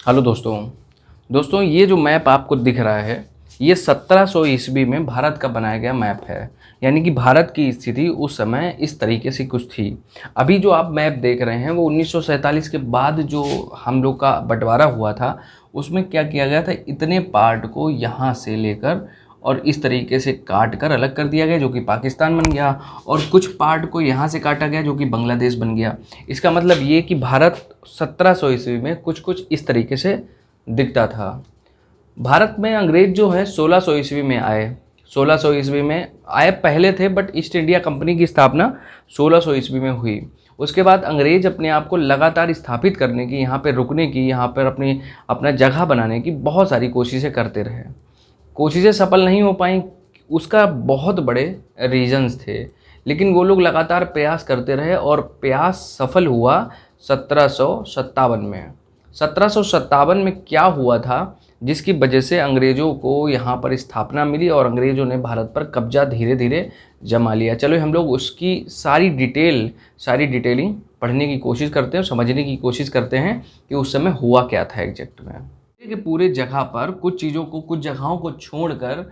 Hello दोस्तों ये जो मैप आपको दिख रहा है ये 1700 ईस्वी में भारत का बनाया गया मैप है। यानी कि भारत की स्थिति उस समय इस तरीके से कुछ थी। अभी जो आप मैप देख रहे हैं वो 1947 के बाद जो हम लोग का बंटवारा हुआ था उसमें क्या किया गया था, इतने पार्ट को यहाँ से लेकर और इस तरीके से काट कर अलग कर दिया गया जो कि पाकिस्तान बन गया, और कुछ पार्ट को यहाँ से काटा गया जो कि बांग्लादेश बन गया। इसका मतलब ये कि भारत 1700 ईस्वी में कुछ कुछ इस तरीके से दिखता था। भारत में अंग्रेज जो है 1600 ईस्वी में आए। 1600 ईस्वी में आए पहले थे, बट ईस्ट इंडिया कंपनी की स्थापना 1600 ईस्वी में हुई। उसके बाद अंग्रेज अपने आप को लगातार स्थापित करने की, यहाँ पे रुकने की, यहाँ पर अपना जगह बनाने की बहुत सारी कोशिशें करते रहे। कोशिशें सफल नहीं हो पाई, उसका बहुत बड़े रीजंस थे, लेकिन वो लोग लगातार प्रयास करते रहे और प्रयास सफल हुआ 1757 में। 1757 में क्या हुआ था जिसकी वजह से अंग्रेज़ों को यहाँ पर स्थापना मिली और अंग्रेज़ों ने भारत पर कब्जा धीरे धीरे जमा लिया। चलो हम लोग उसकी सारी डिटेलिंग पढ़ने की कोशिश करते हैं, समझने की कोशिश करते हैं कि उस समय हुआ क्या था एग्जैक्ट में। कि पूरे जगह पर कुछ चीज़ों को, कुछ जगहों को छोड़कर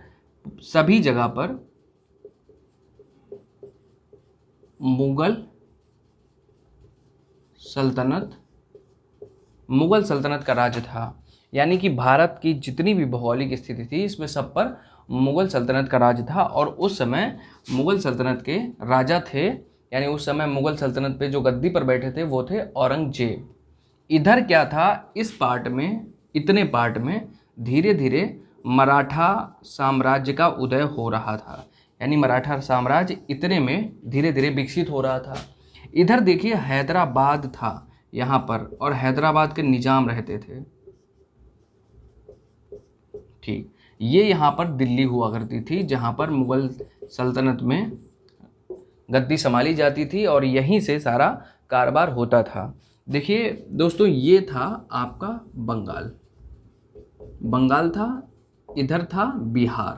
सभी जगह पर मुगल सल्तनत का राज था। यानी कि भारत की जितनी भी भौगोलिक स्थिति थी इसमें सब पर मुगल सल्तनत का राज था। और उस समय मुगल सल्तनत के राजा थे, यानी उस समय मुगल सल्तनत पे जो गद्दी पर बैठे थे वो थे औरंगजेब। इधर क्या था, इस पार्ट में, इतने पार्ट में धीरे धीरे मराठा साम्राज्य का उदय हो रहा था। यानी मराठा साम्राज्य इतने में धीरे धीरे विकसित हो रहा था। इधर देखिए हैदराबाद था यहाँ पर, और हैदराबाद के निजाम रहते थे। ठीक, ये यहाँ पर दिल्ली हुआ करती थी जहाँ पर मुगल सल्तनत में गद्दी संभाली जाती थी और यहीं से सारा कारोबार होता था। देखिए दोस्तों, ये था आपका बंगाल था, इधर था बिहार।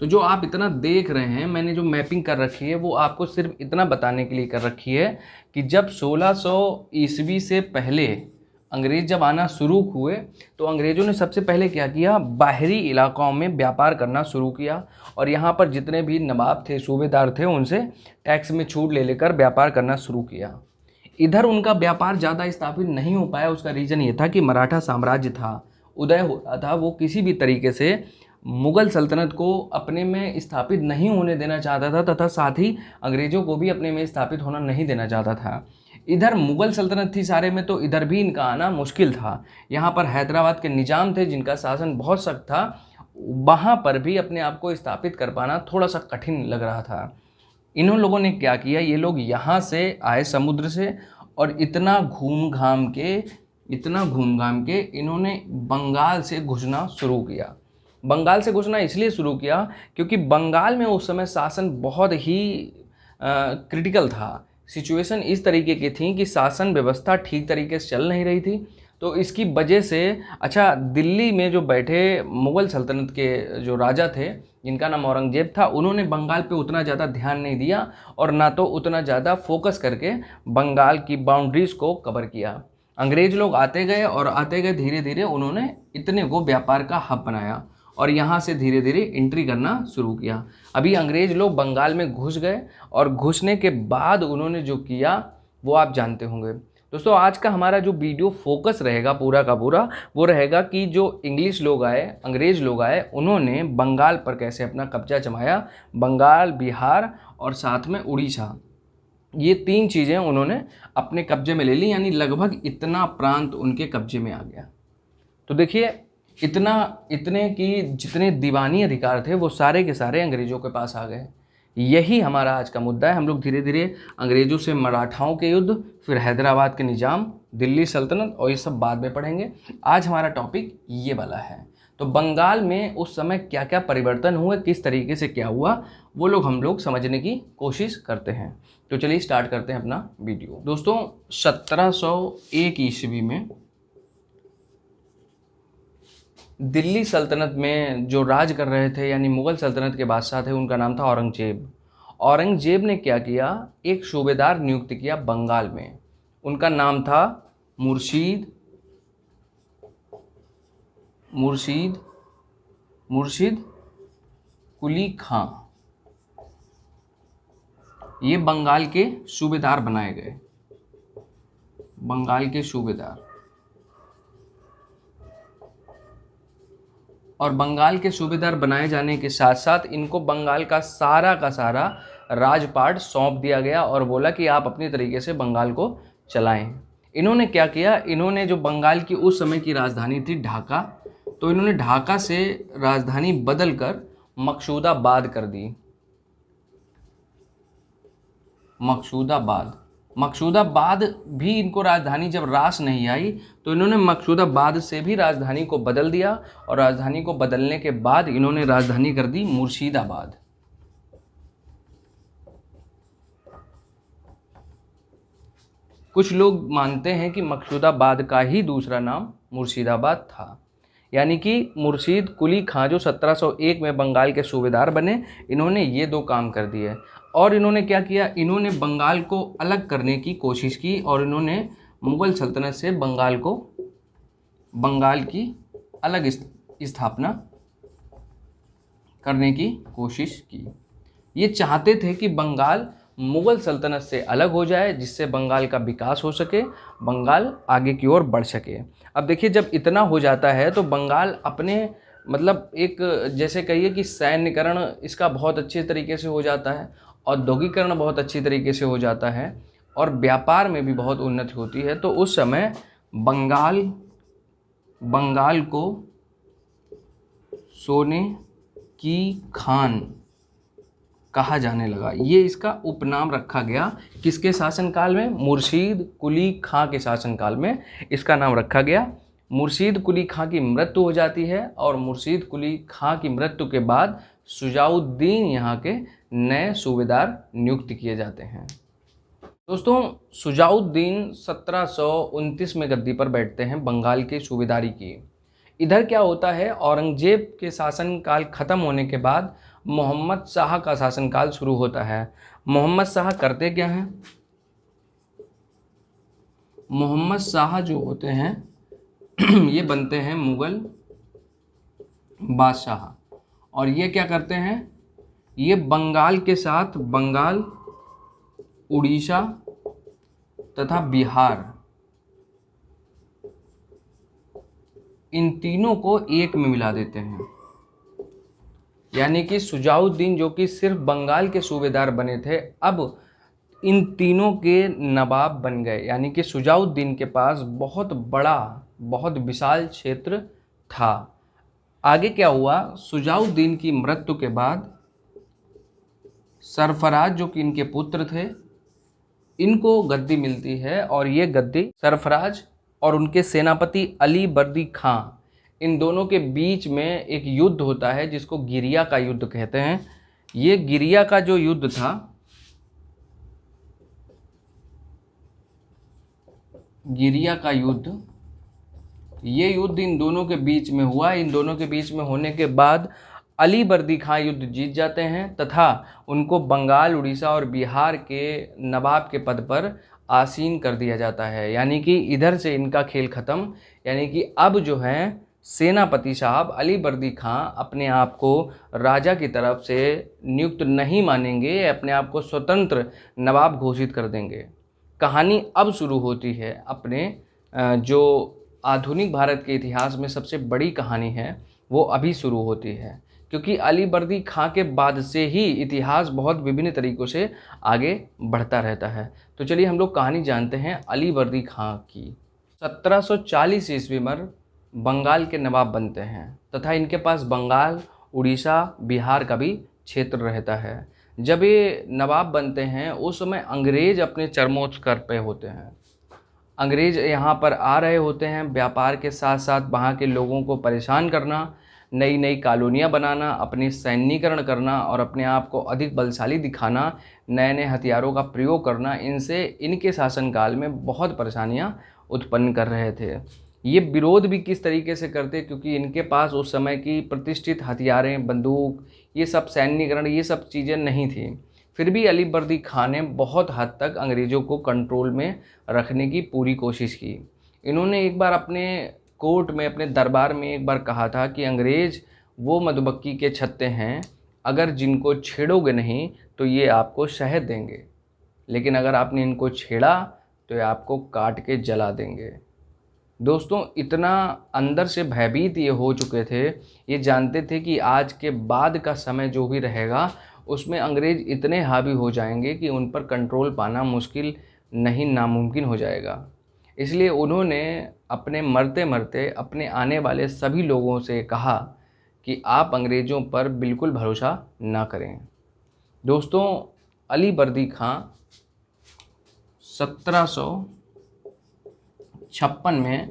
तो जो आप इतना देख रहे हैं, मैंने जो मैपिंग कर रखी है वो आपको सिर्फ इतना बताने के लिए कर रखी है कि जब 1600 ईस्वी से पहले अंग्रेज जब आना शुरू हुए तो अंग्रेज़ों ने सबसे पहले क्या किया, बाहरी इलाकों में व्यापार करना शुरू किया और यहाँ पर जितने भी नवाब थे, सूबेदार थे, उनसे टैक्स में छूट ले लेकर व्यापार करना शुरू किया। इधर उनका व्यापार ज़्यादा स्थापित नहीं हो पाया। उसका रीज़न ये था कि मराठा साम्राज्य था, उदय हो रहा था, वो किसी भी तरीके से मुगल सल्तनत को अपने में स्थापित नहीं होने देना चाहता था तथा साथ ही अंग्रेज़ों को भी अपने में स्थापित होना नहीं देना चाहता था। इधर मुगल सल्तनत थी सारे में, तो इधर भी इनका आना मुश्किल था। यहाँ पर हैदराबाद के निजाम थे जिनका शासन बहुत सख्त था, वहाँ पर भी अपने आप को स्थापित कर पाना थोड़ा सा कठिन लग रहा था। इन लोगों ने क्या किया, ये लोग यहाँ से आए समुद्र से और इतना घूम घाम के इन्होंने बंगाल से घुसना शुरू किया। बंगाल से घुसना इसलिए शुरू किया क्योंकि बंगाल में उस समय शासन बहुत ही क्रिटिकल था। सिचुएशन इस तरीके की थी कि शासन व्यवस्था ठीक तरीके से चल नहीं रही थी। तो इसकी वजह से, अच्छा, दिल्ली में जो बैठे मुग़ल सल्तनत के जो राजा थे जिनका नाम औरंगजेब था, उन्होंने बंगाल पे उतना ज़्यादा ध्यान नहीं दिया और ना तो उतना ज़्यादा फोकस करके बंगाल की बाउंड्रीज़ को कवर किया। अंग्रेज लोग आते गए और आते गए, धीरे धीरे उन्होंने इतने को व्यापार का हब बनाया और यहाँ से धीरे धीरे एंट्री करना शुरू किया। अभी अंग्रेज लोग बंगाल में घुस गए और घुसने के बाद उन्होंने जो किया वो आप जानते होंगे। दोस्तों, आज का हमारा जो वीडियो फोकस रहेगा पूरा का पूरा, वो रहेगा कि जो इंग्लिश लोग आए, अंग्रेज लोग आए, उन्होंने बंगाल पर कैसे अपना कब्जा जमाया। बंगाल, बिहार और साथ में उड़ीसा, ये तीन चीज़ें उन्होंने अपने कब्जे में ले ली, यानी लगभग इतना प्रांत उनके कब्जे में आ गया। तो देखिए, इतने कि जितने दीवानी अधिकार थे वो सारे के सारे अंग्रेज़ों के पास आ गए। यही हमारा आज का मुद्दा है। हम लोग धीरे धीरे अंग्रेज़ों से मराठाओं के युद्ध, फिर हैदराबाद के निज़ाम, दिल्ली सल्तनत और ये सब बाद में पढ़ेंगे। आज हमारा टॉपिक ये वाला है। तो बंगाल में उस समय क्या क्या परिवर्तन हुए, किस तरीके से क्या हुआ, वो लोग हम लोग समझने की कोशिश करते हैं। तो चलिए स्टार्ट करते हैं अपना वीडियो। दोस्तों, 1701 ईस्वी में दिल्ली सल्तनत में जो राज कर रहे थे, यानी मुग़ल सल्तनत के बादशाह थे, उनका नाम था औरंगजेब। औरंगजेब ने क्या किया, एक सूबेदार नियुक्त किया बंगाल में। उनका नाम था मुर्शीद मुर्शीद मुर्शीद कुली खां, ये बंगाल के सूबेदार बनाए गए, बंगाल के सूबेदार। और बंगाल के सूबेदार बनाए जाने के साथ साथ इनको बंगाल का सारा राजपाट सौंप दिया गया और बोला कि आप अपनी तरीके से बंगाल को चलाएं। इन्होंने क्या किया, इन्होंने जो बंगाल की उस समय की राजधानी थी ढाका, तो इन्होंने ढाका से राजधानी बदलकर मकसूदाबाद कर दी। मकसूदाबाद भी इनको राजधानी जब रास नहीं आई तो इन्होंने मकसूदाबाद से भी राजधानी को बदल दिया और राजधानी को बदलने के बाद इन्होंने राजधानी कर दी मुर्शिदाबाद। कुछ लोग मानते हैं कि मकसूदाबाद का ही दूसरा नाम मुर्शिदाबाद था, यानी कि मुर्शीद कुली खां जो 1701 में बंगाल के सूबेदार बने, इन्होंने ये दो काम कर दिए। और इन्होंने क्या किया, इन्होंने बंगाल को अलग करने की कोशिश की और इन्होंने मुग़ल सल्तनत से बंगाल की अलग स्थापना करने की कोशिश की। ये चाहते थे कि बंगाल मुग़ल सल्तनत से अलग हो जाए, जिससे बंगाल का विकास हो सके, बंगाल आगे की ओर बढ़ सके। अब देखिए, जब इतना हो जाता है तो बंगाल अपने मतलब एक जैसे कहिए कि सैन्यकरण इसका बहुत अच्छे तरीके से हो जाता है, औद्योगिकरण बहुत अच्छी तरीके से हो जाता है और व्यापार में भी बहुत उन्नति होती है। तो उस समय बंगाल को सोने की खान कहा जाने लगा। ये इसका उपनाम रखा गया किसके शासनकाल में, मुर्शीद कुली खां के शासनकाल में इसका नाम रखा गया। मुर्शीद कुली खां की मृत्यु हो जाती है और मुर्शीद कुली खां की मृत्यु के बाद शुजाउद्दीन यहाँ के नए सूबेदार नियुक्त किए जाते हैं। दोस्तों, शुजाउद्दीन 1729 में गद्दी पर बैठते हैं बंगाल की सूबेदारी की। इधर क्या होता है, औरंगजेब के शासनकाल खत्म होने के बाद मोहम्मद शाह का शासनकाल शुरू होता है। मोहम्मद शाह करते क्या हैं, मोहम्मद शाह जो होते हैं ये बनते हैं मुग़ल बादशाह। और ये क्या करते हैं, ये बंगाल के साथ बंगाल, उड़ीसा तथा बिहार, इन तीनों को एक में मिला देते हैं। यानी कि शुजाउद्दीन जो कि सिर्फ बंगाल के सूबेदार बने थे, अब इन तीनों के नवाब बन गए। यानी कि शुजाउद्दीन के पास बहुत बड़ा, बहुत विशाल क्षेत्र था। आगे क्या हुआ, शुजाउद्दीन की मृत्यु के बाद सरफराज जो कि इनके पुत्र थे, इनको गद्दी मिलती है और ये गद्दी सरफराज और उनके सेनापति अली बर्दी खां, इन दोनों के बीच में एक युद्ध होता है जिसको गिरिया का युद्ध कहते हैं। ये गिरिया का जो युद्ध था, गिरिया का युद्ध, ये युद्ध इन दोनों के बीच में हुआ। इन दोनों के बीच में होने के बाद अली बर्दी खां युद्ध जीत जाते हैं तथा उनको बंगाल, उड़ीसा और बिहार के नवाब के पद पर आसीन कर दिया जाता है। यानी कि इधर से इनका खेल ख़त्म। यानी कि अब जो है सेनापति साहब अली बर्दी खां अपने आप को राजा की तरफ से नियुक्त नहीं मानेंगे, अपने आप को स्वतंत्र नवाब घोषित कर देंगे। कहानी अब शुरू होती है अपने जो आधुनिक भारत के इतिहास में सबसे बड़ी कहानी है वो अभी शुरू होती है, क्योंकि अली बर्दी खां के बाद से ही इतिहास बहुत विभिन्न तरीक़ों से आगे बढ़ता रहता है। तो चलिए हम लोग कहानी जानते हैं अली बर्दी खां की। 1740 ईस्वी में बंगाल के नवाब बनते हैं तथा इनके पास बंगाल, उड़ीसा, बिहार का भी क्षेत्र रहता है। जब ये नवाब बनते हैं उस समय अंग्रेज़ अपने चरमोत्कर्ष पे होते हैं। अंग्रेज़ यहाँ पर आ रहे होते हैं, व्यापार के साथ साथ वहाँ के लोगों को परेशान करना, नई नई कॉलोनियाँ बनाना, अपनी सैन्यीकरण करना और अपने आप को अधिक बलशाली दिखाना, नए नए हथियारों का प्रयोग करना, इनसे इनके शासनकाल में बहुत परेशानियाँ उत्पन्न कर रहे थे। ये विरोध भी किस तरीके से करते, क्योंकि इनके पास उस समय की प्रतिष्ठित हथियारें, बंदूक, ये सब सैन्यीकरण, ये सब चीज़ें नहीं थी। फिर भी अली बर्दी खां ने बहुत हद तक अंग्रेज़ों को कंट्रोल में रखने की पूरी कोशिश की। इन्होंने एक बार अपने कोर्ट में, अपने दरबार में एक बार कहा था कि अंग्रेज़ वो मधुमक्खी के छत्ते हैं, अगर जिनको छेड़ोगे नहीं तो ये आपको शहद देंगे, लेकिन अगर आपने इनको छेड़ा तो ये आपको काट के जला देंगे। दोस्तों, इतना अंदर से भयभीत ये हो चुके थे, ये जानते थे कि आज के बाद का समय जो भी रहेगा उसमें अंग्रेज़ इतने हावी हो जाएंगे कि उन पर कंट्रोल पाना मुश्किल नहीं, नामुमकिन हो जाएगा। इसलिए उन्होंने अपने मरते मरते अपने आने वाले सभी लोगों से कहा कि आप अंग्रेज़ों पर बिल्कुल भरोसा ना करें। दोस्तों, अली बर्दी खां 1756 में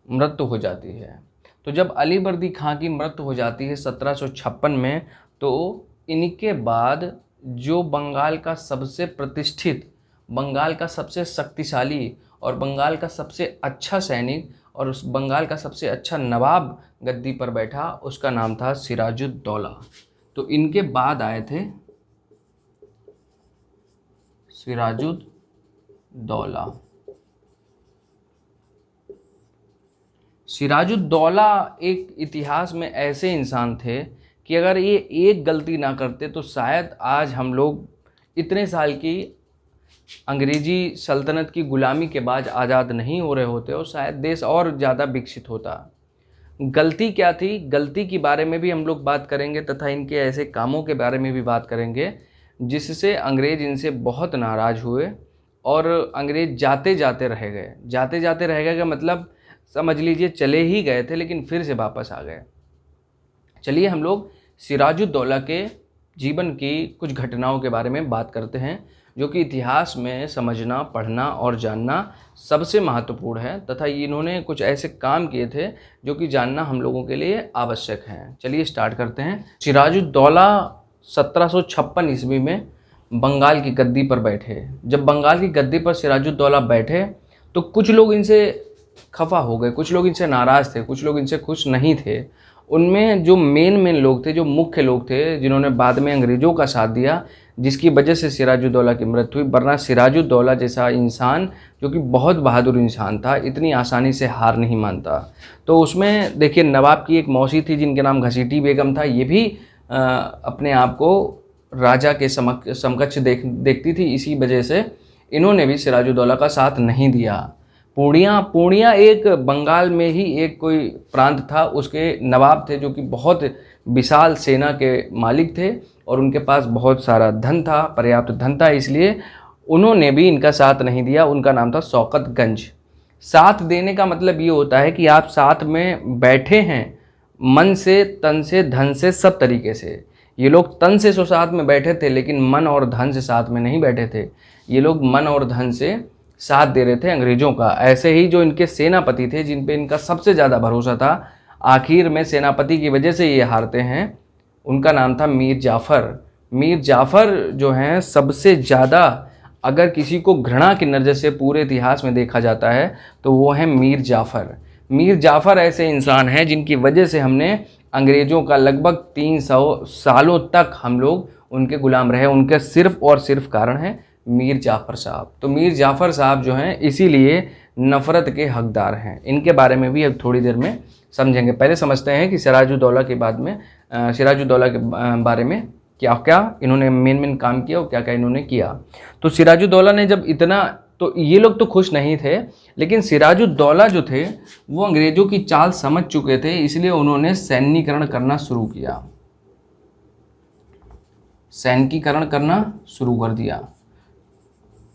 मृत्यु हो जाती है। तो जब अली बर्दी खां की मृत्यु हो जाती है 1756 में, तो इनके बाद जो बंगाल का सबसे प्रतिष्ठित, बंगाल का सबसे शक्तिशाली और बंगाल का सबसे अच्छा सैनिक और उस बंगाल का सबसे अच्छा नवाब गद्दी पर बैठा, उसका नाम था सिराजुद्दौला। तो इनके बाद आए थे सिराजुद्दौला। सिराजुद्दौला एक इतिहास में ऐसे इंसान थे कि अगर ये एक गलती ना करते तो शायद आज हम लोग इतने साल की अंग्रेजी सल्तनत की गुलामी के बाद आज़ाद नहीं हो रहे होते और शायद देश और ज़्यादा विकसित होता। गलती क्या थी, गलती के बारे में भी हम लोग बात करेंगे तथा इनके ऐसे कामों के बारे में भी बात करेंगे जिससे अंग्रेज़ इनसे बहुत नाराज़ हुए और अंग्रेज़ जाते जाते रह गए। जाते जाते रह गए का मतलब समझ लीजिए चले ही गए थे लेकिन फिर से वापस आ गए। चलिए हम लोग सिराजुद्दौला के जीवन की कुछ घटनाओं के बारे में बात करते हैं जो कि इतिहास में समझना, पढ़ना और जानना सबसे महत्वपूर्ण है तथा इन्होंने कुछ ऐसे काम किए थे जो कि जानना हम लोगों के लिए आवश्यक हैं। चलिए स्टार्ट करते हैं। सिराजुद्दौला 1756 ईस्वी में बंगाल की गद्दी पर बैठे। जब बंगाल की गद्दी पर सिराजुद्दौला बैठे तो कुछ लोग इनसे खफा हो गए, कुछ लोग इनसे नाराज़ थे, कुछ लोग इनसे खुश नहीं थे। उनमें जो मेन लोग थे, जो मुख्य लोग थे, जिन्होंने बाद में अंग्रेज़ों का साथ दिया, जिसकी वजह से सिराजुद्दौला की मृत्यु हुई। वरना सिराजुद्दौला जैसा इंसान जो कि बहुत बहादुर इंसान था, इतनी आसानी से हार नहीं मानता। तो उसमें देखिए नवाब की एक मौसी थी जिनके नाम घसीटी बेगम था। ये भी अपने आप को राजा के समकक्ष देखती थी। इसी वजह से इन्होंने भी सिराजुद्दौला का साथ नहीं दिया। पूर्णिया एक बंगाल में ही एक कोई प्रांत था, उसके नवाब थे जो कि बहुत विशाल सेना के मालिक थे और उनके पास बहुत सारा धन था, पर्याप्त धन था, इसलिए उन्होंने भी इनका साथ नहीं दिया। उनका नाम था शौकतगंज। साथ देने का मतलब ये होता है कि आप साथ में बैठे हैं, मन से, तन से, धन से, सब तरीके से। ये लोग तन से तो साथ में बैठे थे लेकिन मन और धन से साथ में नहीं बैठे थे। ये लोग मन और धन से साथ दे रहे थे अंग्रेज़ों का। ऐसे ही जो इनके सेनापति थे, जिन पे इनका सबसे ज़्यादा भरोसा था, आखिर में सेनापति की वजह से ये हारते हैं, उनका नाम था मीर जाफ़र। मीर जाफ़र जो हैं सबसे ज़्यादा अगर किसी को घृणा की नज़र से पूरे इतिहास में देखा जाता है तो वो हैं मीर जाफ़र। मीर जाफ़र ऐसे इंसान हैं जिनकी वजह से हमने अंग्रेज़ों का लगभग 300 सालों तक हम लोग उनके गुलाम रहे। उनके सिर्फ़ और सिर्फ कारण है मीर जाफ़र साहब। तो मीर जाफ़र साहब जो हैं इसीलिए नफ़रत के हकदार हैं। इनके बारे में भी अब थोड़ी देर में समझेंगे। पहले समझते हैं कि सिराजुद्दौला के बाद में सिराजुद्दौला के बारे में क्या क्या इन्होंने मेन काम किया और क्या क्या इन्होंने किया। तो सिराजुद्दौला ने जब इतना, तो ये लोग तो खुश नहीं थे लेकिन सिराजुद्दौला जो थे वो अंग्रेज़ों की चाल समझ चुके थे, इसलिए उन्होंने सैन्यीकरण करना शुरू किया। सैनिकीकरण करना शुरू कर दिया।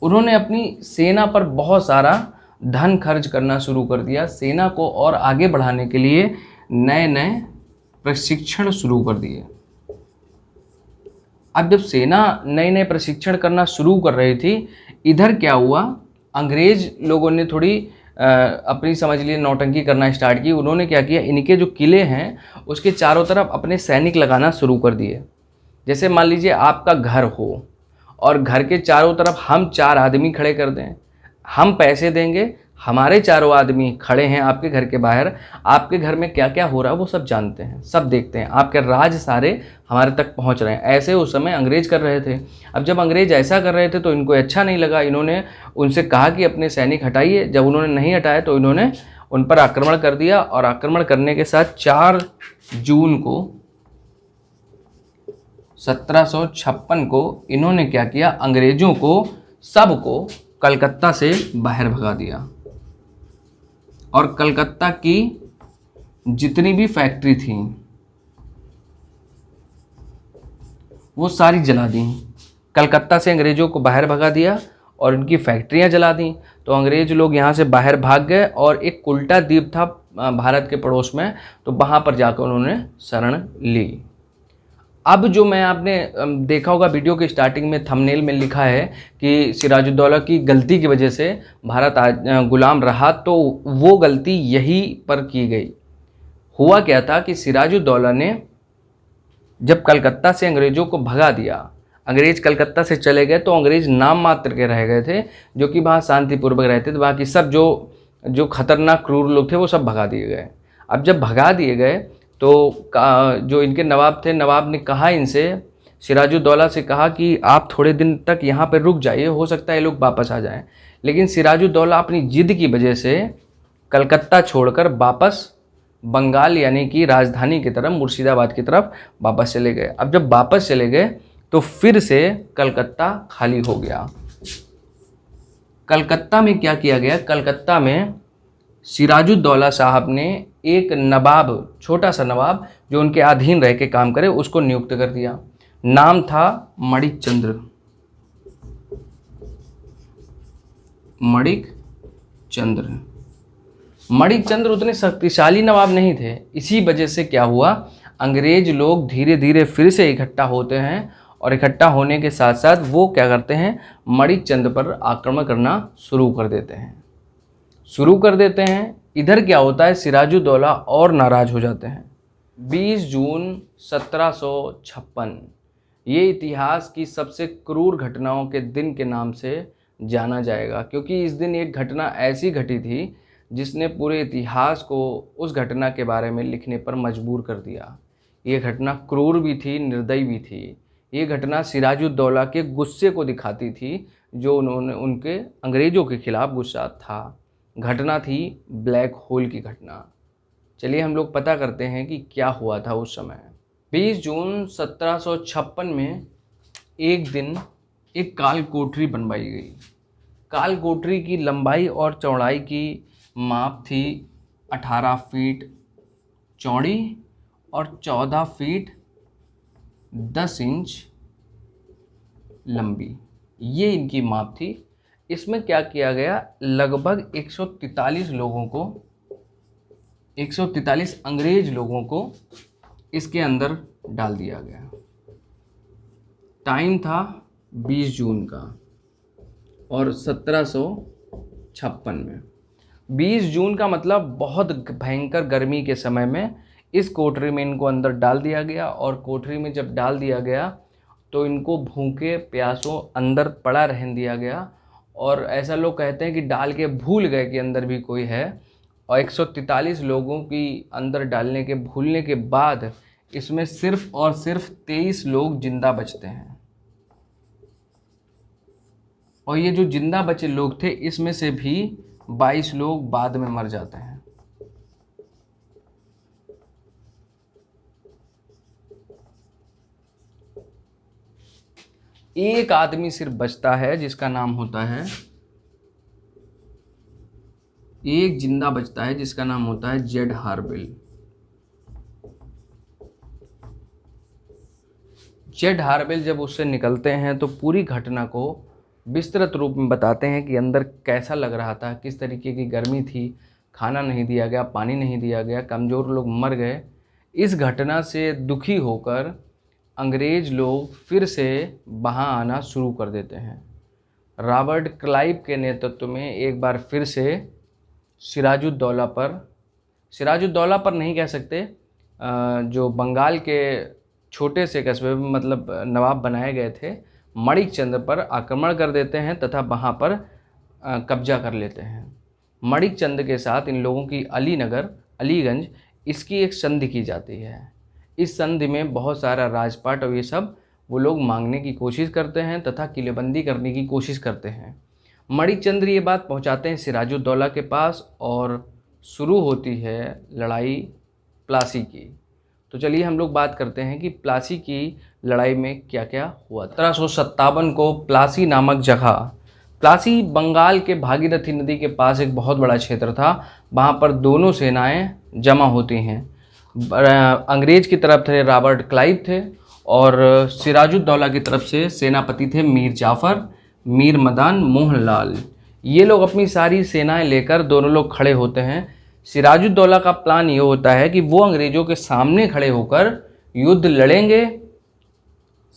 उन्होंने अपनी सेना पर बहुत सारा धन खर्च करना शुरू कर दिया। सेना को और आगे बढ़ाने के लिए नए नए प्रशिक्षण शुरू कर दिए। अब जब सेना नए नए प्रशिक्षण करना शुरू कर रही थी, इधर क्या हुआ, अंग्रेज लोगों ने थोड़ी अपनी समझ लिए नौटंकी करना स्टार्ट की। उन्होंने क्या किया, इनके जो किले हैं उसके चारों तरफ अपने सैनिक लगाना शुरू कर दिए। जैसे मान लीजिए आपका घर हो और घर के चारों तरफ हम 4 आदमी खड़े कर दें, हम पैसे देंगे, हमारे चारों आदमी खड़े हैं आपके घर के बाहर, आपके घर में क्या क्या हो रहा है वो सब जानते हैं, सब देखते हैं, आपके राज सारे हमारे तक पहुंच रहे हैं। ऐसे उस समय अंग्रेज कर रहे थे। अब जब अंग्रेज ऐसा कर रहे थे तो इनको अच्छा नहीं लगा। इन्होंने उनसे कहा कि अपने सैनिक हटाइए। जब उन्होंने नहीं हटाया तो इन्होंने उन पर आक्रमण कर दिया और आक्रमण करने के साथ 4 जून को 1756 को इन्होंने क्या किया, अंग्रेजों को सबको कलकत्ता से बाहर भगा दिया और कलकत्ता की जितनी भी फैक्ट्री थी वो सारी जला दी। कलकत्ता से अंग्रेजों को बाहर भगा दिया और उनकी फैक्ट्रियां जला दी। तो अंग्रेज लोग यहाँ से बाहर भाग गए और एक कुल्टा द्वीप था भारत के पड़ोस में, तो वहाँ पर जाकर उन्होंने शरण ली। अब जो मैं आपने देखा होगा वीडियो के स्टार्टिंग में थंबनेल में लिखा है कि सिराजुद्दौला की गलती की वजह से भारत आज गुलाम रहा, तो वो गलती यहीं पर की गई। हुआ क्या था कि सिराजुद्दौला ने जब कलकत्ता से अंग्रेजों को भगा दिया, अंग्रेज कलकत्ता से चले गए, तो अंग्रेज नाम मात्र के रह गए थे, जो कि वहाँ शांतिपूर्वक रहते थे। बाकी सब जो खतरनाक क्रूर लोग थे वो सब भगा दिए गए। अब जब भगा दिए गए तो जो इनके नवाब थे, नवाब ने कहा इनसे, सिराजुद्दौला से कहा कि आप थोड़े दिन तक यहाँ पर रुक जाइए, हो सकता है ये लोग वापस आ जाएं। लेकिन सिराजुद्दौला अपनी जिद की वजह से कलकत्ता छोड़कर वापस बंगाल यानी कि राजधानी की तरफ, मुर्शिदाबाद की तरफ वापस चले गए। अब जब वापस चले गए तो फिर से कलकत्ता खाली हो गया। कलकत्ता में क्या किया गया, कलकत्ता में सिराजुद्दौला साहब ने एक नवाब, छोटा सा नवाब जो उनके अधीन रह के काम करे, उसको नियुक्त कर दिया। नाम था मणिक चंद्र। मणिक चंद्र मणिक चंद्र उतने शक्तिशाली नवाब नहीं थे। इसी वजह से क्या हुआ, अंग्रेज लोग धीरे धीरे फिर से इकट्ठा होते हैं और इकट्ठा होने के साथ साथ वो क्या करते हैं, मणिक चंद्र पर आक्रमण करना शुरू कर देते हैं। इधर क्या होता है, सिराजुद्दौला और नाराज हो जाते हैं। 20 जून 1756 ये इतिहास की सबसे क्रूर घटनाओं के दिन के नाम से जाना जाएगा, क्योंकि इस दिन एक घटना ऐसी घटी थी जिसने पूरे इतिहास को उस घटना के बारे में लिखने पर मजबूर कर दिया। ये घटना क्रूर भी थी, निर्दयी भी थी। ये घटना सिराजुद्दौला के गुस्से को दिखाती थी, जो उन्होंने उनके अंग्रेज़ों के खिलाफ गुस्सा था। घटना थी ब्लैक होल की घटना। चलिए हम लोग पता करते हैं कि क्या हुआ था उस समय। 20 जून 1756 में एक दिन एक काल कोठरी बनवाई गई। काल कोठरी की लंबाई और चौड़ाई की माप थी 18 फीट चौड़ी और 14 फीट 10 इंच लंबी, ये इनकी माप थी। इसमें क्या किया गया, लगभग 143 अंग्रेज लोगों को इसके अंदर डाल दिया गया। टाइम था 20 जून का और 1756 में। 20 जून का मतलब बहुत भयंकर गर्मी के समय में इस कोठरी में इनको अंदर डाल दिया गया। और कोठरी में जब डाल दिया गया तो इनको भूखे प्यासों अंदर पड़ा रहने दिया गया। और ऐसा लोग कहते हैं कि डाल के भूल गए कि अंदर भी कोई है। और 143 लोगों की अंदर डालने के भूलने के बाद इसमें सिर्फ और सिर्फ 23 लोग जिंदा बचते हैं। और ये जो जिंदा बचे लोग थे, इसमें से भी 22 लोग बाद में मर जाते हैं। एक आदमी सिर्फ बचता है जिसका नाम होता है, एक जिंदा बचता है जिसका नाम होता है जेड हार्वेल। जेड हार्वेल जब उससे निकलते हैं तो पूरी घटना को विस्तृत रूप में बताते हैं कि अंदर कैसा लग रहा था, किस तरीके की गर्मी थी, खाना नहीं दिया गया, पानी नहीं दिया गया, कमज़ोर लोग मर गए। इस घटना से दुखी होकर अंग्रेज लोग फिर से वहाँ आना शुरू कर देते हैं। रॉबर्ट क्लाइव के नेतृत्व में एक बार फिर से सिराजुद्दौला पर नहीं कह सकते, जो बंगाल के छोटे से कस्बे में मतलब नवाब बनाए गए थे, मणिक चंद्र पर आक्रमण कर देते हैं तथा वहाँ पर कब्जा कर लेते हैं। मणिक चंद्र के साथ इन लोगों की अलीगंज इसकी एक संधि की जाती है। इस संधि में बहुत सारा राजपाट और ये सब वो लोग मांगने की कोशिश करते हैं तथा किलेबंदी करने की कोशिश करते हैं। मणिक चंद्र ये बात पहुंचाते हैं सिराजुद्दौला के पास और शुरू होती है लड़ाई प्लासी की। तो चलिए हम लोग बात करते हैं कि प्लासी की लड़ाई में क्या क्या हुआ था। 1757 को प्लासी नामक जगह, प्लासी बंगाल के भागीरथी नदी के पास एक बहुत बड़ा क्षेत्र था। वहाँ पर दोनों सेनाएं जमा होती हैं। अंग्रेज की तरफ थे रॉबर्ट क्लाइव थे और सिराजुद्दौला की तरफ से सेनापति थे मीर जाफ़र, मीर मदान मोहनलाल। ये लोग अपनी सारी सेनाएं लेकर दोनों लोग खड़े होते हैं। सिराजुद्दौला का प्लान ये होता है कि वो अंग्रेज़ों के सामने खड़े होकर युद्ध लड़ेंगे।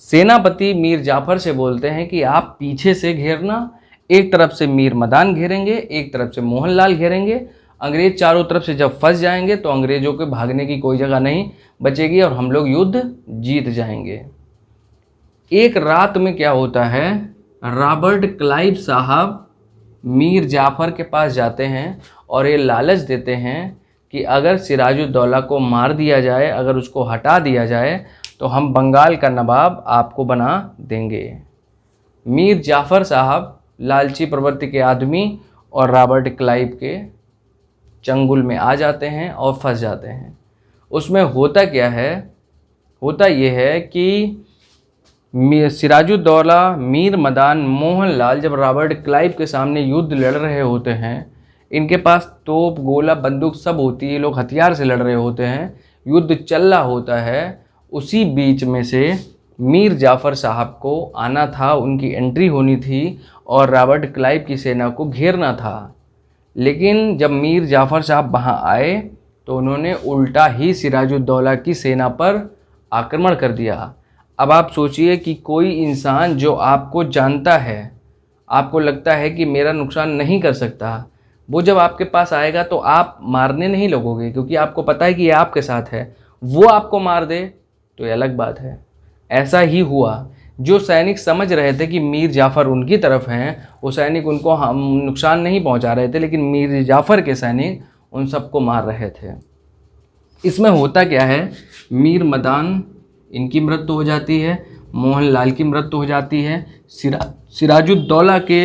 सेनापति मीर जाफ़र से बोलते हैं कि आप पीछे से घेरना, एक तरफ से मीर मदान घेरेंगे, एक तरफ से मोहनलाल घेरेंगे। अंग्रेज चारों तरफ से जब फंस जाएंगे तो अंग्रेज़ों के भागने की कोई जगह नहीं बचेगी और हम लोग युद्ध जीत जाएंगे। एक रात में क्या होता है, रॉबर्ट क्लाइव साहब मीर जाफ़र के पास जाते हैं और ये लालच देते हैं कि अगर सिराजुद्दौला को मार दिया जाए, अगर उसको हटा दिया जाए तो हम बंगाल का नवाब आपको बना देंगे। मीर जाफ़र साहब लालची प्रवृत्ति के आदमी और रॉबर्ट क्लाइव के चंगुल में आ जाते हैं और फंस जाते हैं। उसमें होता क्या है, होता ये है कि सिराजुद्दौला, मीर मदान, मोहनलाल जब रॉबर्ट क्लाइव के सामने युद्ध लड़ रहे होते हैं, इनके पास तोप, गोला, बंदूक सब होती है, लोग हथियार से लड़ रहे होते हैं, युद्ध चल रहा होता है। उसी बीच में से मीर जाफ़र साहब को आना था, उनकी एंट्री होनी थी और रॉबर्ट क्लाइव की सेना को घेरना था। लेकिन जब मीर जाफ़र साहब वहाँ आए तो उन्होंने उल्टा ही सिराजुद्दौला की सेना पर आक्रमण कर दिया। अब आप सोचिए कि कोई इंसान जो आपको जानता है, आपको लगता है कि मेरा नुकसान नहीं कर सकता, वो जब आपके पास आएगा तो आप मारने नहीं लगोगे क्योंकि आपको पता है कि ये आपके साथ है। वो आपको मार दे तो ये अलग बात है। ऐसा ही हुआ। जो सैनिक समझ रहे थे कि मीर जाफ़र उनकी तरफ हैं, वो सैनिक उनको हम नुकसान नहीं पहुंचा रहे थे, लेकिन मीर जाफ़र के सैनिक उन सबको मार रहे थे। इसमें होता क्या है, मीर मदान इनकी मृत्यु हो जाती है, मोहनलाल की मृत्यु हो जाती है, सिराजुद्दौला के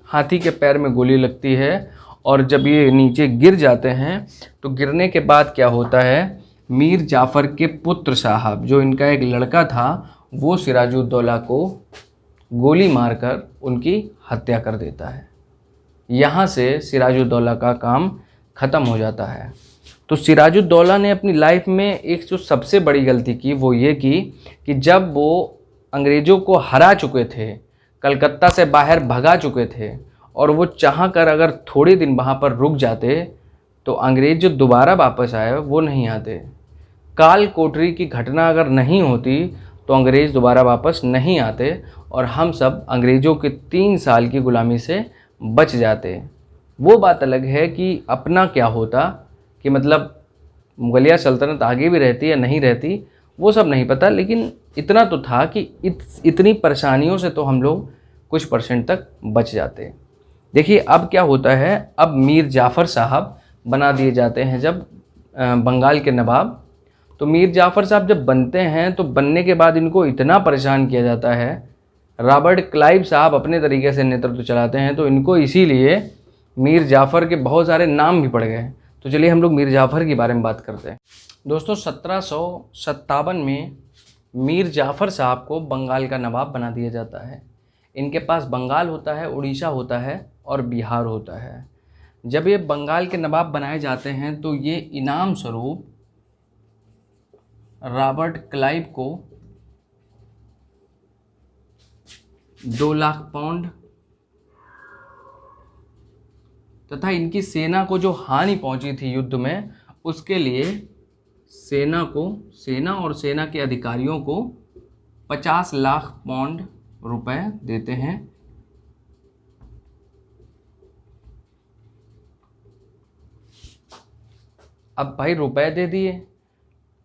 हाथी के पैर में गोली लगती है और जब ये नीचे गिर जाते हैं तो गिरने के बाद क्या होता है, मीर जाफ़र के पुत्र साहब, जो इनका एक लड़का था, वो सिराजुद्दौला को गोली मारकर उनकी हत्या कर देता है। यहाँ से सिराजुद्दौला का काम ख़त्म हो जाता है। तो सिराजुद्दौला ने अपनी लाइफ में एक जो सबसे बड़ी गलती की वो ये की कि जब वो अंग्रेज़ों को हरा चुके थे, कलकत्ता से बाहर भगा चुके थे और वो चाह कर अगर थोड़े दिन वहाँ पर रुक जाते तो अंग्रेज़ जो दोबारा वापस आए वो नहीं आते। काल कोठरी की घटना अगर नहीं होती तो अंग्रेज़ दोबारा वापस नहीं आते और हम सब अंग्रेज़ों के 3 साल की गुलामी से बच जाते। वो बात अलग है कि अपना क्या होता, कि मतलब मुगलिया सल्तनत आगे भी रहती या नहीं रहती, वो सब नहीं पता, लेकिन इतना तो था कि इतनी परेशानियों से तो हम लोग कुछ परसेंट तक बच जाते। देखिए अब क्या होता है, अब मीर जाफ़र साहब बना दिए जाते हैं जब बंगाल के नवाब। तो मीर जाफ़र साहब जब बनते हैं तो बनने के बाद इनको इतना परेशान किया जाता है। रॉबर्ट क्लाइव साहब अपने तरीके से नेतृत्व चलाते हैं तो इनको इसीलिए मीर जाफ़र के बहुत सारे नाम भी पड़ गए। तो चलिए हम लोग मीर जाफ़र के बारे में बात करते हैं। दोस्तों 1757 में मीर जाफ़र साहब को बंगाल का नवाब बना दिया जाता है। इनके पास बंगाल होता है, उड़ीसा होता है और बिहार होता है। जब ये बंगाल के नवाब बनाए जाते हैं तो ये इनाम स्वरूप रॉबर्ट क्लाइव को 2 लाख पाउंड तथा इनकी सेना को जो हानि पहुंची थी युद्ध में, उसके लिए सेना और सेना के अधिकारियों को 50 लाख पाउंड रुपए देते हैं। अब भाई रुपए दे दिए,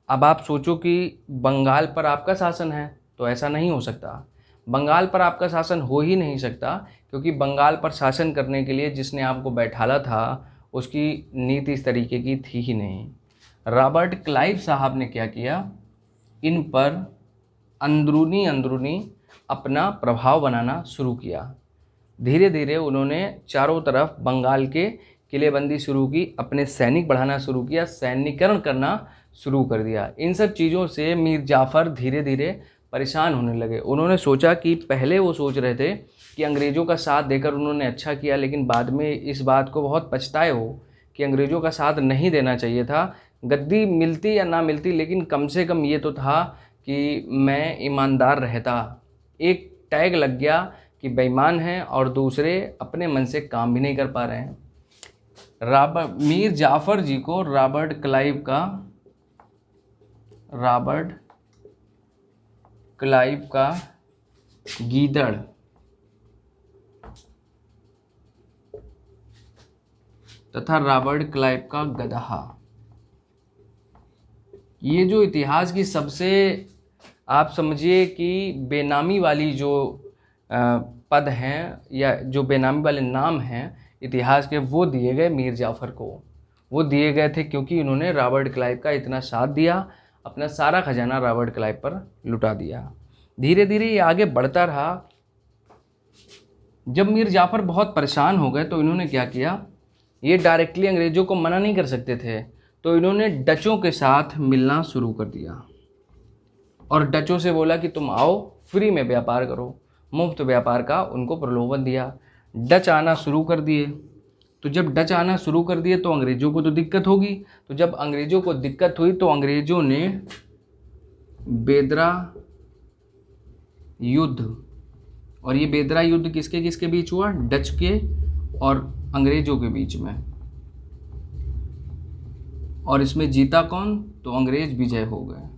अब आप सोचो कि बंगाल पर आपका शासन है तो ऐसा नहीं हो सकता। बंगाल पर आपका शासन हो ही नहीं सकता क्योंकि बंगाल पर शासन करने के लिए जिसने आपको बैठाला था उसकी नीति इस तरीके की थी ही नहीं। रॉबर्ट क्लाइव साहब ने क्या किया, इन पर अंदरूनी अपना प्रभाव बनाना शुरू किया। धीरे धीरे उन्होंने चारों तरफ बंगाल के किलेबंदी शुरू की, अपने सैनिक बढ़ाना शुरू किया, सैन्यकरण करना शुरू कर दिया। इन सब चीज़ों से मीर जाफ़र धीरे धीरे परेशान होने लगे। उन्होंने सोचा कि पहले वो सोच रहे थे कि अंग्रेज़ों का साथ देकर उन्होंने अच्छा किया, लेकिन बाद में इस बात को बहुत पछताए हो कि अंग्रेज़ों का साथ नहीं देना चाहिए था। गद्दी मिलती या ना मिलती, लेकिन कम से कम ये तो था कि मैं ईमानदार रहता। एक टैग लग गया कि बेईमान हैं और दूसरे अपने मन से काम भी नहीं कर पा रहे हैं। मीर जाफ़र जी को रॉबर्ट क्लाइव का गीदड़ तथा रॉबर्ट क्लाइव का गदहा, ये जो इतिहास की सबसे आप समझिए कि बेनामी वाली जो पद हैं या जो बेनामी वाले नाम हैं इतिहास के, वो दिए गए मीर जाफ़र को। वो दिए गए थे क्योंकि उन्होंने रॉबर्ट क्लाइव का इतना साथ दिया, अपना सारा खजाना रॉबर्ट क्लाइव पर लुटा दिया। धीरे धीरे ये आगे बढ़ता रहा। जब मीर जाफ़र बहुत परेशान हो गए तो इन्होंने क्या किया, ये डायरेक्टली अंग्रेज़ों को मना नहीं कर सकते थे, तो इन्होंने डचों के साथ मिलना शुरू कर दिया और डचों से बोला कि तुम आओ, फ्री में व्यापार करो। मुफ्त व्यापार का उनको प्रलोभन दिया। डच आना शुरू कर दिए। तो जब डच आना शुरू कर दिए तो अंग्रेज़ों को तो दिक्कत होगी। तो जब अंग्रेज़ों को दिक्कत हुई तो अंग्रेज़ों ने बेदरा युद्ध, और ये बेदरा युद्ध किसके किसके बीच हुआ, डच के और अंग्रेज़ों के बीच में, और इसमें जीता कौन, तो अंग्रेज़ विजय हो गए।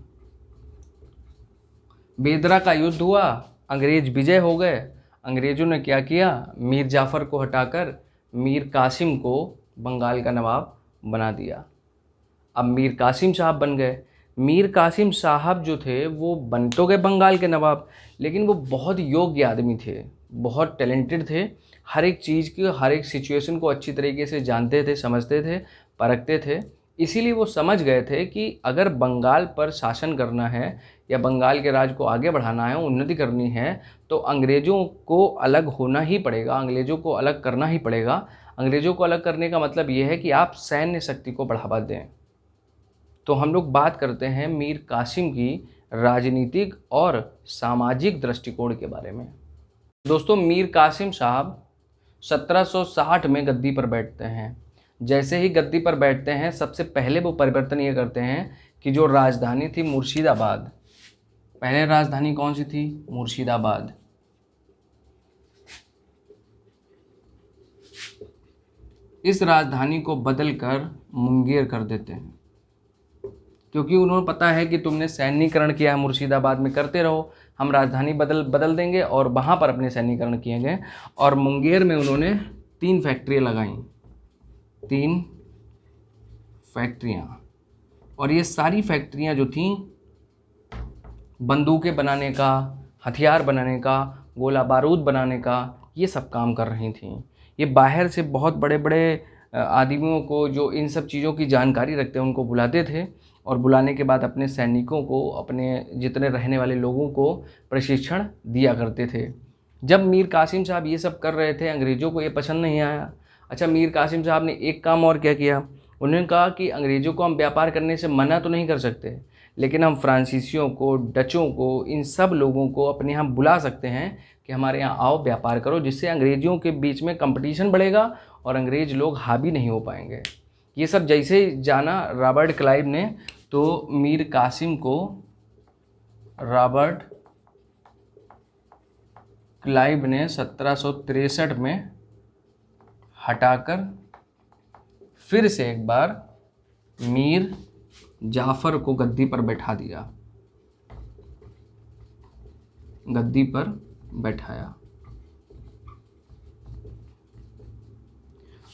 बेदरा का युद्ध हुआ, अंग्रेज़ विजय हो गए। अंग्रेज़ों ने क्या किया, मीर जाफ़र को हटाकर मीर कासिम को बंगाल का नवाब बना दिया। अब मीर कासिम साहब बन गए। मीर कासिम साहब जो थे वो बन तो गए बंगाल के नवाब, लेकिन वो बहुत योग्य आदमी थे, बहुत टैलेंटेड थे। हर एक चीज़ की, हर एक सिचुएशन को अच्छी तरीके से जानते थे, समझते थे, परखते थे। इसीलिए वो समझ गए थे कि अगर बंगाल पर शासन करना है या बंगाल के राज को आगे बढ़ाना है, उन्नति करनी है, तो अंग्रेज़ों को अलग होना ही पड़ेगा, अंग्रेज़ों को अलग करना ही पड़ेगा। अंग्रेज़ों को अलग करने का मतलब ये है कि आप सैन्य शक्ति को बढ़ावा दें। तो हम लोग बात करते हैं मीर कासिम की राजनीतिक और सामाजिक दृष्टिकोण के बारे में। दोस्तों, मीर कासिम साहब 1760 में गद्दी पर बैठते हैं। जैसे ही गद्दी पर बैठते हैं, सबसे पहले वो परिवर्तन ये करते हैं कि जो राजधानी थी मुर्शिदाबाद, पहले राजधानी कौन सी थी, मुर्शिदाबाद, इस राजधानी को बदलकर मुंगेर कर देते हैं, क्योंकि उन्होंने पता है कि तुमने सैन्यकरण किया है मुर्शिदाबाद में, करते रहो, हम राजधानी बदल देंगे, और वहाँ पर अपने सैन्यकरण किए गए। और मुंगेर में उन्होंने 3 फैक्ट्रियाँ लगाईं, 3 फैक्ट्रियाँ, और ये सारी फैक्ट्रियाँ जो थीं बंदूकें बनाने का, हथियार बनाने का, गोला बारूद बनाने का, ये सब काम कर रही थीं। ये बाहर से बहुत बड़े बड़े आदमियों को जो इन सब चीज़ों की जानकारी रखते हैं उनको बुलाते थे, और बुलाने के बाद अपने सैनिकों को, अपने जितने रहने वाले लोगों को प्रशिक्षण दिया करते थे। जब मीर कासिम साहब ये सब कर रहे थे, अंग्रेज़ों को ये पसंद नहीं आया। अच्छा, मीर कासिम साहब ने एक काम और क्या किया, उन्होंने कहा कि अंग्रेज़ों को हम व्यापार करने से मना तो नहीं कर सकते, लेकिन हम फ्रांसीसियों को, डचों को, इन सब लोगों को अपने यहाँ बुला सकते हैं कि हमारे यहाँ आओ, व्यापार करो, जिससे अंग्रेज़ों के बीच में कंपटीशन बढ़ेगा और अंग्रेज़ लोग हावी नहीं हो पाएंगे। ये सब जैसे जाना रॉबर्ट क्लाइव ने, तो मीर कासिम को रॉबर्ट क्लाइव ने 1763 में हटाकर फिर से एक बार मीर जाफ़र को गद्दी पर बैठा दिया, गद्दी पर बैठाया।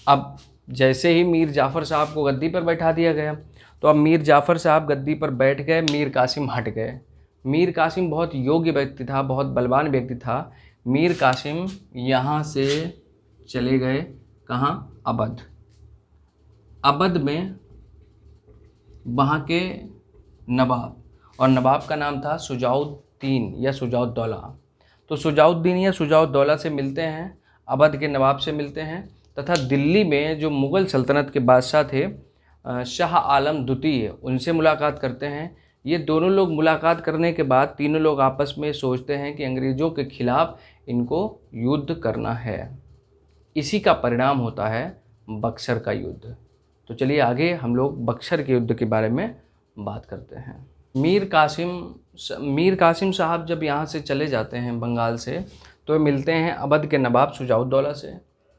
अब जैसे ही मीर जाफ़र साहब को गद्दी पर बैठा दिया गया, तो अब मीर जाफ़र साहब गद्दी पर बैठ गए, मीर कासिम हट गए। मीर कासिम बहुत योग्य व्यक्ति था, बहुत बलवान व्यक्ति था। मीर कासिम यहाँ से चले गए कहाँ, अवध। अवध में वहाँ के नवाब, और नवाब का नाम था शुजाउद्दीन या शुजाउद्दौला। तो शुजाउद्दीन या शुजाउद्दौला से मिलते हैं, अवध के नवाब से मिलते हैं। तथा दिल्ली में जो मुग़ल सल्तनत के बादशाह थे शाह आलम द्वितीय, उनसे मुलाकात करते हैं। ये दोनों लोग मुलाकात करने के बाद तीनों लोग आपस में सोचते हैं कि अंग्रेज़ों के ख़िलाफ़ इनको युद्ध करना है। इसी का परिणाम होता है बक्सर का युद्ध। तो चलिए आगे हम लोग बक्सर के युद्ध के बारे में बात करते हैं। मीर कासिम साहब जब यहाँ से चले जाते हैं बंगाल से, तो ये मिलते हैं अवध के नवाब शुजाउद्दौला से,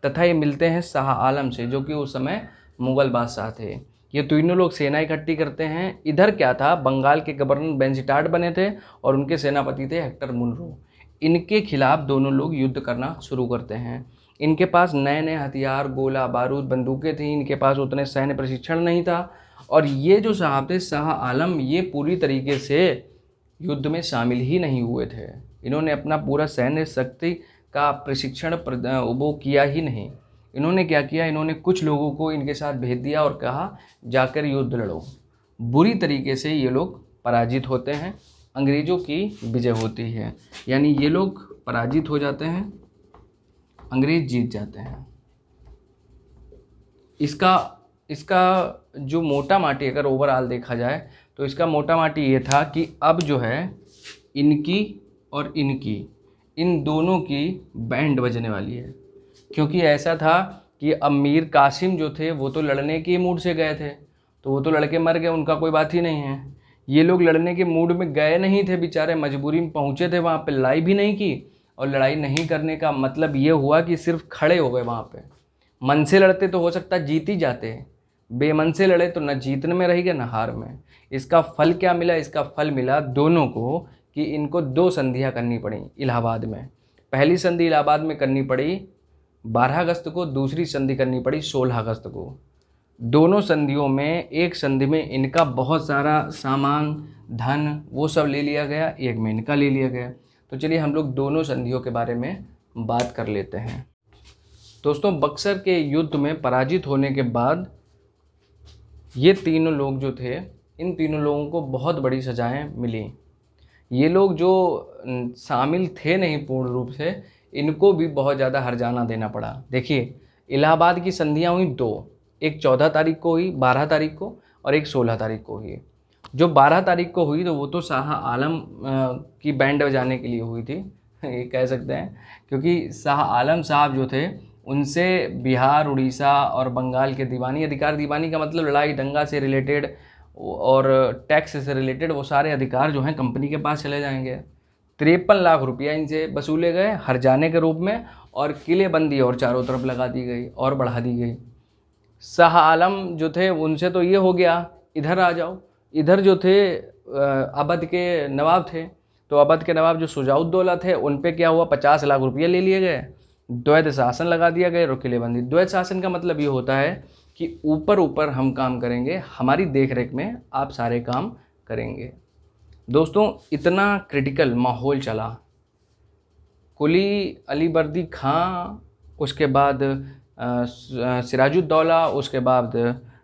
तथा ये मिलते हैं शाह आलम से, जो कि उस समय मुग़ल बादशाह थे। ये तीनों लोग सेना इकट्ठी करते हैं। इधर क्या था, बंगाल के गवर्नर बेंजीटाट बने थे और उनके सेनापति थे हेक्टर मुनरो। इनके खिलाफ दोनों लोग युद्ध करना शुरू करते हैं। इनके पास नए नए हथियार, गोला बारूद, बंदूकें थीं। इनके पास उतने सैन्य प्रशिक्षण नहीं था। और ये जो साहब थे शाह आलम, ये पूरी तरीके से युद्ध में शामिल ही नहीं हुए थे। इन्होंने अपना पूरा सैन्य शक्ति का प्रशिक्षण वो किया ही नहीं। इन्होंने क्या किया, इन्होंने कुछ लोगों को इनके साथ भेज दिया और कहा जाकर युद्ध लड़ो। बुरी तरीके से ये लोग पराजित होते हैं, अंग्रेज़ों की विजय होती है, यानी ये लोग पराजित हो जाते हैं, अंग्रेज़ जीत जाते हैं। इसका जो मोटा माटी अगर ओवरऑल देखा जाए तो इसका मोटा माटी ये था कि अब जो है इनकी और इनकी, इन दोनों की बैंड बजने वाली है। क्योंकि ऐसा था कि अब मीर कासिम जो थे वो तो लड़ने के मूड से गए थे, तो वो तो लड़के मर गए, उनका कोई बात ही नहीं है। ये लोग लड़ने के मूड में गए नहीं थे, बेचारे मजबूरी में पहुँचे थे वहाँ पे, लड़ाई भी नहीं की। और लड़ाई नहीं करने का मतलब ये हुआ कि सिर्फ खड़े हो गए वहाँ पे। मन से लड़ते तो हो सकता जीत ही जाते, बेमन से लड़े तो न जीतने में रह गए न हार में। इसका फल क्या मिला, इसका फल मिला दोनों को कि इनको 2 संधियाँ करनी पड़ी इलाहाबाद में। पहली संधि इलाहाबाद में करनी पड़ी 12 अगस्त को, दूसरी संधि करनी पड़ी 16 अगस्त को। दोनों संधियों में, एक संधि में इनका बहुत सारा सामान, धन, वो सब ले लिया गया, एक में इनका ले लिया गया। तो चलिए हम लोग दोनों संधियों के बारे में बात कर लेते हैं। दोस्तों, बक्सर के युद्ध में पराजित होने के बाद ये तीनों लोग जो थे, इन तीनों लोगों को बहुत बड़ी सजाएं मिली। ये लोग जो शामिल थे नहीं पूर्ण रूप से, इनको भी बहुत ज़्यादा हर्जाना देना पड़ा। देखिए, इलाहाबाद की संधियाँ हुई 2, एक 14 तारीख को हुई, 12 तारीख को, और एक 16 तारीख को हुई। जो 12 तारीख को हुई तो वो तो शाह आलम की बैंड बजाने के लिए हुई थी, ये कह सकते हैं। क्योंकि शाह आलम साहब जो थे, उनसे बिहार, उड़ीसा और बंगाल के दीवानी अधिकार, दीवानी का मतलब लड़ाई दंगा से रिलेटेड और टैक्स से रिलेटेड, वो सारे अधिकार जो हैं कंपनी के पास चले जाएंगे। 53 लाख रुपया इनसे वसूले गए हर्जाने के रूप में, और किलेबंदी और चारों तरफ लगा दी गई और बढ़ा दी गई। शाह आलम जो थे उनसे तो ये हो गया, इधर आ जाओ। इधर जो थे अवध के नवाब थे, तो अवध के नवाब जो शुजाउद्दौला थे, उन पे क्या हुआ, 50 लाख रुपये ले लिए गए, द्वैध शासन लगा दिया गया और किलेबंदी। द्वैध शासन का मतलब ये होता है कि ऊपर ऊपर हम काम करेंगे, हमारी देखरेख में आप सारे काम करेंगे। दोस्तों, इतना क्रिटिकल माहौल चला। कुली अलीवर्दी खां, उसके बाद सिराजुद्दौला, उसके बाद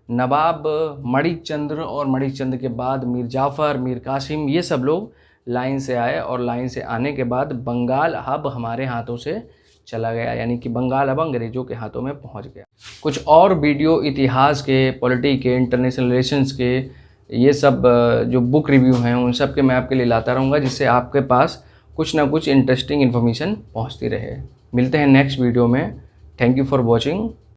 नवाब मणिचंद्र, और मणिचंद्र के बाद मीर जाफ़र, मीर कासिम, ये सब लोग लाइन से आए। और लाइन से आने के बाद बंगाल अब हमारे हाथों से चला गया, यानी कि बंगाल अब अंग्रेज़ों के हाथों में पहुंच गया। कुछ और वीडियो इतिहास के, पॉलिटी के, इंटरनेशनल रिलेशंस के, ये सब जो बुक रिव्यू हैं, उन सब के मैं आपके लिए लाता रहूँगा, जिससे आपके पास कुछ ना कुछ इंटरेस्टिंग इन्फॉर्मेशन पहुँचती रहे। मिलते हैं नेक्स्ट वीडियो में। Thank you for watching.